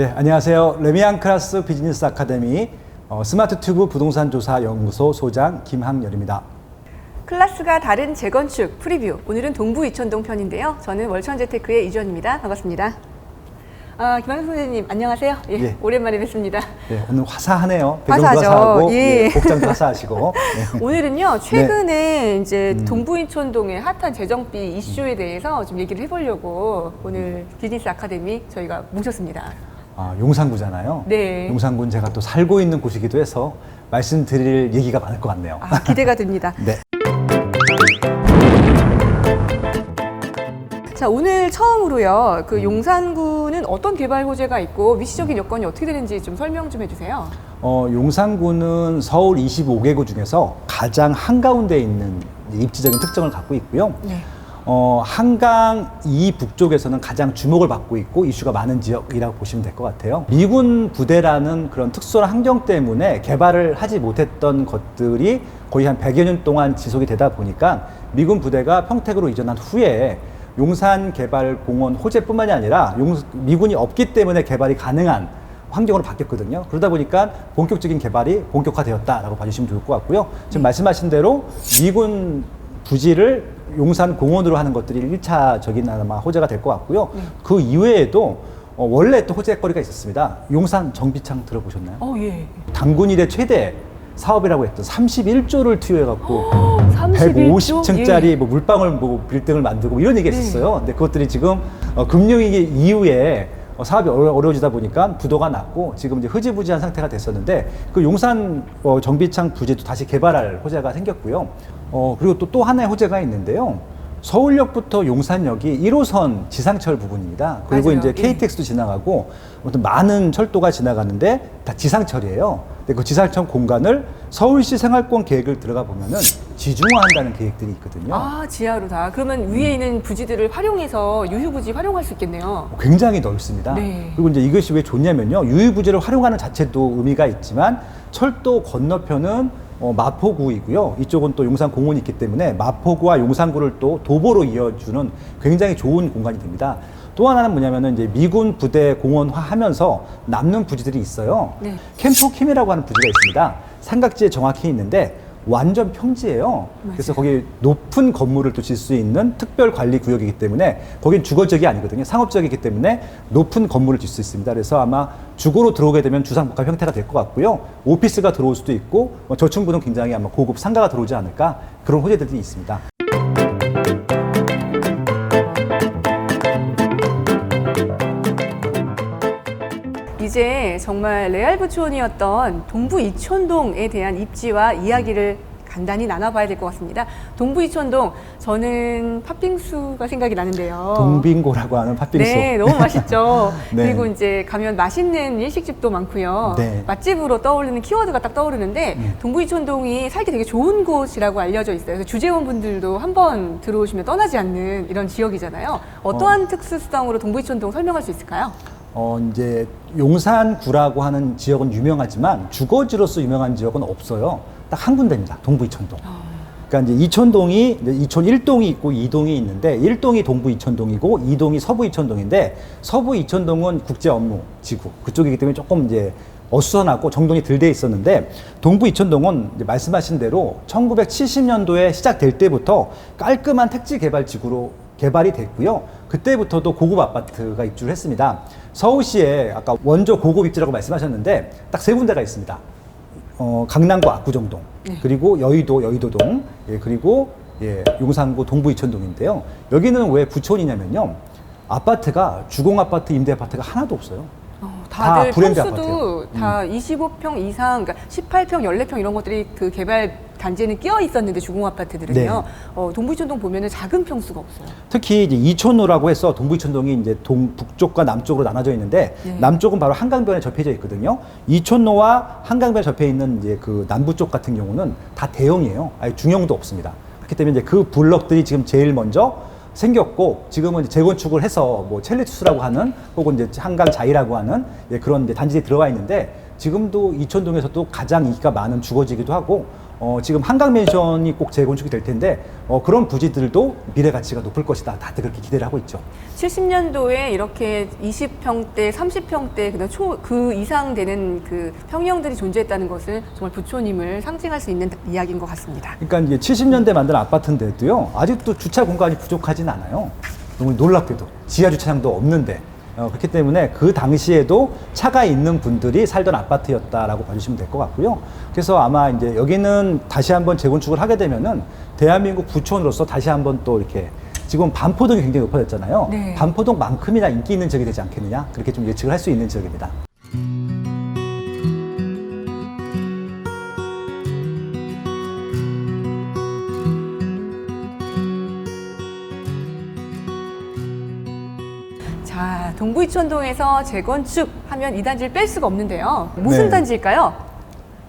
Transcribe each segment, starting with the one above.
네, 안녕하세요. 레미안클라스 비즈니스 아카데미 스마트튜브 부동산 조사 연구소 소장 김학열입니다. 클라스가 다른 재건축 프리뷰. 오늘은 동부 이촌동 편인데요. 저는 월천재테크의 이주연입니다. 반갑습니다. 김학열 선생님 안녕하세요. 예. 오랜만에 뵙습니다. 네, 오늘 화사하네요. 배경도 화사하죠. 화사하고 예. 복장도 화사하시고. 네. 오늘은요 최근에 이제 동부 이촌동의 핫한 재정비 이슈에 대해서 좀 얘기를 해보려고 오늘 비즈니스 아카데미 저희가 모셨습니다. 용산구잖아요. 네. 용산구는 제가 또 살고 있는 곳이기도 해서 말씀드릴 얘기가 많을 것 같네요. 기대가 됩니다. 네. 자, 오늘 처음으로요. 그 용산구는 어떤 개발 호재가 있고 위치적인 여건이 어떻게 되는지 좀 설명 좀 해주세요. 용산구는 서울 25개구 중에서 가장 한가운데에 있는 입지적인 특징을 갖고 있고요. 네. 한강 이 북쪽에서는 가장 주목을 받고 있고 이슈가 많은 지역이라고 보시면 될 것 같아요. 미군 부대라는 그런 특수한 환경 때문에 개발을 하지 못했던 것들이 거의 한 100여 년 동안 지속이 되다 보니까 미군 부대가 평택으로 이전한 후에 용산개발공원 호재뿐만이 아니라 미군이 없기 때문에 개발이 가능한 환경으로 바뀌었거든요. 그러다 보니까 본격적인 개발이 본격화되었다라고 봐주시면 좋을 것 같고요. 지금 말씀하신 대로 미군 부지를 용산공원으로 하는 것들이 1차적인 아마 호재가 될 것 같고요. 그 이외에도 원래 또 호재거리가 있었습니다. 용산 정비창 들어보셨나요? 예. 단군 이래 최대 사업이라고 했던 31조를 투여해갖고 31조? 150층짜리 뭐 물방울 뭐 빌딩을 만들고 이런 얘기가 있었어요. 근데 그것들이 지금 금융위기 이후에 사업이 어려워지다 보니까 부도가 났고 지금 이제 흐지부지한 상태가 됐었는데 그 용산 정비창 부지도 다시 개발할 호재가 생겼고요. 그리고 또 하나의 호재가 있는데요. 서울역부터 용산역이 1호선 지상철 부분입니다. 그리고 맞아요. 이제 KTX도 지나가고 아무튼 많은 철도가 지나가는데 다 지상철이에요. 근데 그 지상철 공간을 서울시 생활권 계획을 들어가 보면은 지중화한다는 계획들이 있거든요. 지하로 다. 그러면 위에 있는 부지들을 활용해서 유휴부지 활용할 수 있겠네요. 굉장히 넓습니다. 네. 그리고 이제 이것이 왜 좋냐면요. 유휴부지를 활용하는 자체도 의미가 있지만 철도 건너편은 마포구이고요. 이쪽은 또 용산공원이 있기 때문에 마포구와 용산구를 또 도보로 이어주는 굉장히 좋은 공간이 됩니다. 또 하나는 뭐냐면은 이제 미군 부대 공원화 하면서 남는 부지들이 있어요. 네. 캠프킴이라고 하는 부지가 있습니다. 삼각지에 정확히 있는데 완전 평지예요. 맞아요. 그래서 거기 높은 건물을 또 질 수 있는 특별 관리 구역이기 때문에 거긴 주거 지역이 아니거든요. 상업 지역이기 때문에 높은 건물을 질 수 있습니다. 그래서 아마 주거로 들어오게 되면 주상복합 형태가 될 것 같고요. 오피스가 들어올 수도 있고 저층부는 굉장히 아마 고급 상가가 들어오지 않을까 그런 호재들이 있습니다. 이제 정말 레알부촌이었던 동부 이촌동에 대한 입지와 이야기를 간단히 나눠봐야 될 것 같습니다. 동부 이촌동, 저는 팥빙수가 생각이 나는데요. 동빙고라고 하는 팥빙수. 네, 너무 맛있죠. 네. 그리고 이제 가면 맛있는 일식집도 많고요. 네. 맛집으로 떠오르는 키워드가 딱 떠오르는데 동부 이촌동이 살기 되게 좋은 곳이라고 알려져 있어요. 그래서 주재원분들도 한번 들어오시면 떠나지 않는 이런 지역이잖아요. 어떠한 특수성으로 동부 이촌동 설명할 수 있을까요? 이제 용산구라고 하는 지역은 유명하지만 주거지로서 유명한 지역은 없어요. 딱 한 군데입니다. 동부 이촌동. 그러니까 이제 이촌동이 이제 이촌 1동이 있고 2동이 있는데 1동이 동부 이촌동이고 2동이 서부 이촌동인데 서부 이촌동은 국제 업무 지구 그쪽이기 때문에 조금 이제 어수선하고 정돈이 덜 돼 있었는데 동부 이촌동은 이제 말씀하신 대로 1970년도에 시작될 때부터 깔끔한 택지 개발 지구로 개발이 됐고요. 그때부터도 고급 아파트가 입주를 했습니다. 서울시에 아까 원조 고급 입지라고 말씀하셨는데 딱 세 군데가 있습니다. 강남구 압구정동, 그리고 여의도동, 그리고 용산구 동부 이촌동인데요. 여기는 왜 부촌이냐면요. 아파트가 주공아파트, 임대아파트가 하나도 없어요. 다들 브랜드 평수도 아파트예요. 다 25평 이상, 그러니까 18평, 14평 이런 것들이 그 개발 단지에는 끼어 있었는데 주공 아파트들은요. 동부 이촌동 보면은 작은 평수가 없어요. 특히 이제 이촌로라고 해서 동부 이촌동이 이제 북쪽과 남쪽으로 나눠져 있는데 남쪽은 바로 한강변에 접해져 있거든요. 이촌로와 한강변에 접해 있는 이제 그 남부 쪽 같은 경우는 다 대형이에요. 아예 중형도 없습니다. 그렇기 때문에 이제 그 블럭들이 지금 제일 먼저 생겼고 지금은 이제 재건축을 해서 뭐 첼리투스라고 하는 혹은 이제 한강 자이라고 하는 그런 이제 단지들이 들어와 있는데 지금도 이촌동에서도 가장 인기가 많은 주거지이기도 하고 지금 한강맨션이 꼭 재건축이 될 텐데 그런 부지들도 미래 가치가 높을 것이다. 다들 그렇게 기대를 하고 있죠. 70년도에 이렇게 20평대, 30평대, 그 이상 되는 그 평형들이 존재했다는 것은 정말 부촌임을 상징할 수 있는 이야기인 것 같습니다. 그러니까 이제 70년대 만든 아파트인데도요, 아직도 주차 공간이 부족하진 않아요. 너무 놀랍게도 지하 주차장도 없는데. 그렇기 때문에 그 당시에도 차가 있는 분들이 살던 아파트였다라고 봐주시면 될 것 같고요. 그래서 아마 이제 여기는 다시 한번 재건축을 하게 되면은 대한민국 부촌으로서 다시 한번 또 이렇게 지금 반포동이 굉장히 높아졌잖아요. 네. 반포동만큼이나 인기 있는 지역이 되지 않겠느냐, 그렇게 좀 예측을 할 수 있는 지역입니다. 자, 동부 이촌동에서 재건축 하면 이 단지를 뺄 수가 없는데요. 무슨 네. 단지일까요?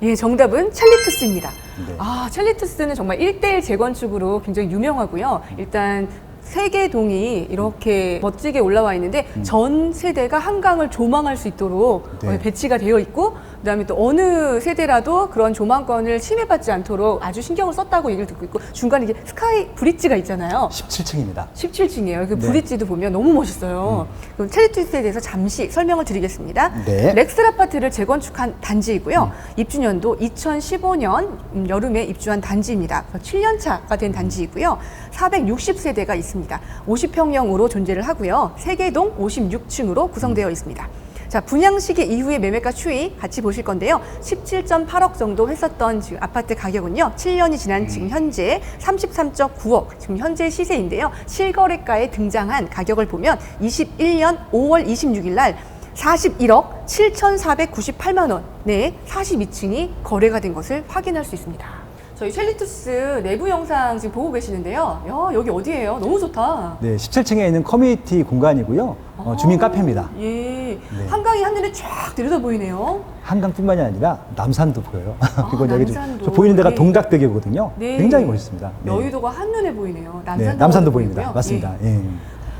예, 정답은 첼리투스입니다. 네. 첼리투스는 정말 1대1 재건축으로 굉장히 유명하고요. 일단 세 개 동이 이렇게 멋지게 올라와 있는데 전 세대가 한강을 조망할 수 있도록 네. 배치가 되어 있고, 그다음에 또 어느 세대라도 그런 조망권을 침해받지 않도록 아주 신경을 썼다고 얘기를 듣고 있고, 중간에 이제 스카이 브릿지가 있잖아요. 17층입니다. 17층이에요. 그 네. 브릿지도 보면 너무 멋있어요. 그럼 첼리투스에 대해서 잠시 설명을 드리겠습니다. 네. 렉슬 아파트를 재건축한 단지이고요. 입주년도 2015년 여름에 입주한 단지입니다. 7년 차가 된 단지이고요. 460세대가 있습니다. 50평형으로 존재를 하고요. 세개동 56층으로 구성되어 있습니다. 자, 분양 시기 이후의 매매가 추이 같이 보실 건데요. 17.8억 정도 했었던 지금 아파트 가격은요. 7년이 지난 지금 현재 33.9억, 지금 현재 시세인데요. 실거래가에 등장한 가격을 보면 21년 5월 26일 날 41억 7,498만 원에 42층이 거래가 된 것을 확인할 수 있습니다. 저희 첼리투스 내부 영상 지금 보고 계시는데요. 야, 여기 어디예요? 너무 좋다. 네, 17층에 있는 커뮤니티 공간이고요. 주민 카페입니다. 예. 네. 한강이 한눈에 쫙 내려다 보이네요. 한강뿐만이 아니라 남산도 보여요. 그리고 여기 남산도. 저 보이는 데가 예. 동작대교거든요. 네. 굉장히 멋있습니다. 네. 여의도가 한눈에 보이네요. 네, 남산도 보입니다. 보이고요. 맞습니다. 예. 예.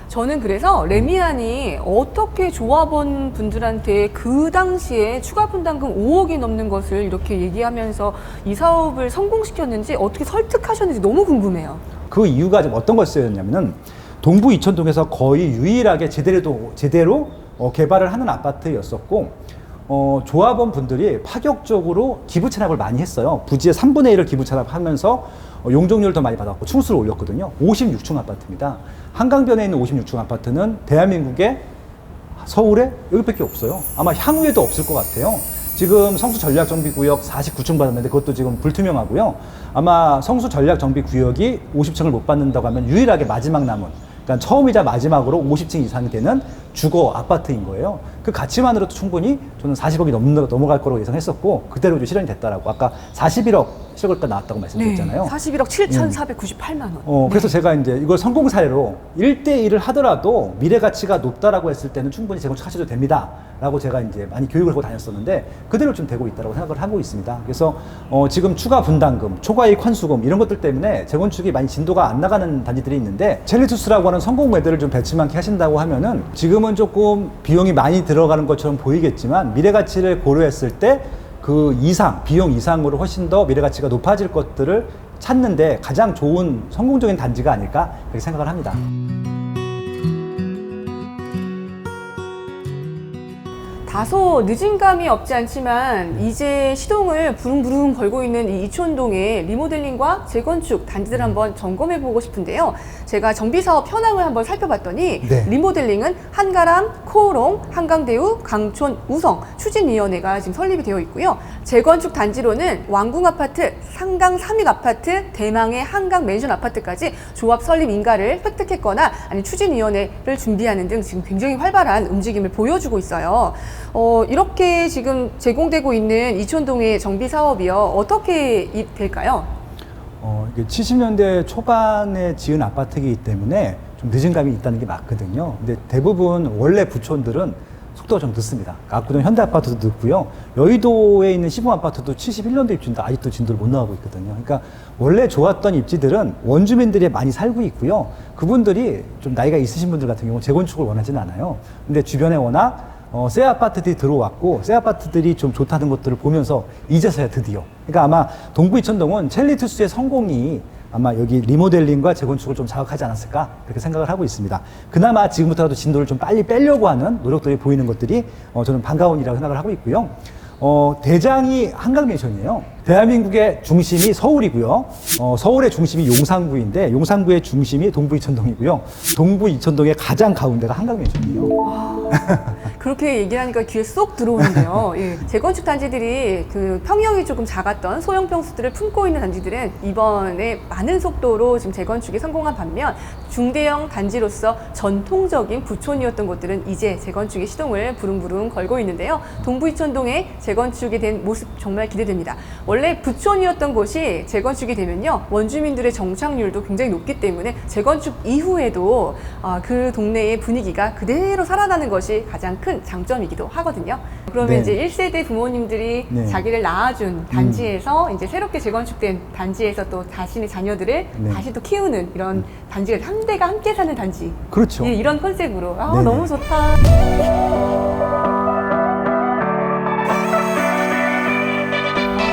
저는 그래서 레미안이 어떻게 조합원 분들한테 그 당시에 추가 분담금 5억이 넘는 것을 이렇게 얘기하면서 이 사업을 성공시켰는지, 어떻게 설득하셨는지 너무 궁금해요. 그 이유가 좀 어떤 거였냐면은 동부 이촌동에서 거의 유일하게 제대로 개발을 하는 아파트였었고, 조합원 분들이 파격적으로 기부 찬합을 많이 했어요. 부지의 3분의 1을 기부 찬합하면서 용적률을 더 많이 받았고 층수를 올렸거든요. 56층 아파트입니다. 한강변에 있는 56층 아파트는 대한민국에, 서울에 여기밖에 없어요. 아마 향후에도 없을 것 같아요. 지금 성수 전략정비구역 49층 받았는데 그것도 지금 불투명하고요. 아마 성수 전략정비구역이 50층을 못 받는다고 하면 유일하게 마지막 남은, 그러니까 처음이자 마지막으로 50층 이상이 되는 주거 아파트인 거예요. 그 가치만으로도 충분히 저는 40억이 넘어갈 거라고 예상했었고, 그대로 좀 실현이 됐다라고. 아까 41억 실거래가 나왔다고 말씀드렸잖아요. 41억 7,498만 원. 그래서 제가 이제 이걸 성공 사례로 1대1을 하더라도 미래 가치가 높다라고 했을 때는 충분히 재건축하셔도 됩니다. 라고 제가 이제 많이 교육을 하고 다녔었는데 그대로 좀 되고 있다고 생각을 하고 있습니다. 그래서 지금 추가 분담금, 초과이익 환수금 이런 것들 때문에 재건축이 많이 진도가 안 나가는 단지들이 있는데, 첼리투스라고 하는 성공 모델을 좀 배치만키 하신다고 하면은 지금은 조금 비용이 많이 들어가는 것처럼 보이겠지만 미래 가치를 고려했을 때 그 이상, 비용 이상으로 훨씬 더 미래 가치가 높아질 것들을 찾는데 가장 좋은 성공적인 단지가 아닐까 그렇게 생각을 합니다. 다소 늦은 감이 없지 않지만 이제 시동을 부릉부릉 걸고 있는 이 이촌동의 리모델링과 재건축 단지들 한번 점검해 보고 싶은데요. 제가 정비사업 현황을 한번 살펴봤더니 네. 리모델링은 한가람, 코오롱, 한강대우, 강촌, 우성 추진위원회가 지금 설립이 되어 있고요. 재건축 단지로는 왕궁아파트, 상강 삼익아파트, 대망의 한강 맨션 아파트까지 조합 설립 인가를 획득했거나 아니 추진위원회를 준비하는 등 지금 굉장히 활발한 움직임을 보여주고 있어요. 이렇게 지금 제공되고 있는 이촌동의 정비 사업이요, 어떻게 될까요? 이게 70년대 초반에 지은 아파트이기 때문에 좀 늦은 감이 있다는 게 맞거든요. 근데 대부분 원래 부촌들은 속도가 좀 늦습니다. 압구정 현대아파트도 늦고요. 여의도에 있는 시범 아파트도 71년도 입주인데 아직도 진도를 못 나가고 있거든요. 그러니까 원래 좋았던 입지들은 원주민들이 많이 살고 있고요. 그분들이 좀 나이가 있으신 분들 같은 경우는 재건축을 원하지는 않아요. 근데 주변에 워낙 새 아파트들이 들어왔고 새 아파트들이 좀 좋다는 것들을 보면서 이제서야 드디어 그러니까 아마 동부 이천동은 첼리투스의 성공이 아마 여기 리모델링과 재건축을 좀 자극하지 않았을까 그렇게 생각을 하고 있습니다. 그나마 지금부터라도 진도를 좀 빨리 빼려고 하는 노력들이 보이는 것들이 저는 반가운 일이라고 생각을 하고 있고요. 대장이 한강맨션이에요. 대한민국의 중심이 서울이고요. 서울의 중심이 용산구인데 용산구의 중심이 동부 이천동이고요. 동부 이천동의 가장 가운데가 한강맨션이에요. 그렇게 얘기하니까 귀에 쏙 들어오는데요. 예. 재건축 단지들이 그 평형이 조금 작았던 소형 평수들을 품고 있는 단지들은 이번에 많은 속도로 지금 재건축에 성공한 반면 중대형 단지로서 전통적인 부촌이었던 곳들은 이제 재건축의 시동을 부릉부릉 걸고 있는데요. 동부 이천동의 재건축이 된 모습 정말 기대됩니다. 원래 부촌이었던 곳이 재건축이 되면요. 원주민들의 정착률도 굉장히 높기 때문에 재건축 이후에도 그 동네의 분위기가 그대로 살아나는 것이 가장 큰 장점이기도 하거든요. 그러면 네. 이제 1세대 부모님들이 네. 자기를 낳아준 단지에서 이제 새롭게 재건축된 단지에서 또 자신의 자녀들을 네. 다시 또 키우는 이런 단지가 한 대가 함께 사는 단지. 그렇죠. 예, 이런 컨셉으로. 네네. 너무 좋다.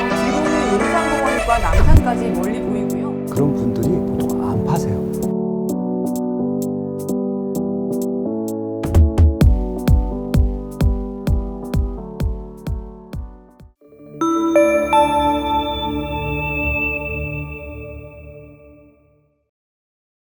뒤로는 용산공원과 남산까지 멀리 보이고요. 그런 분들이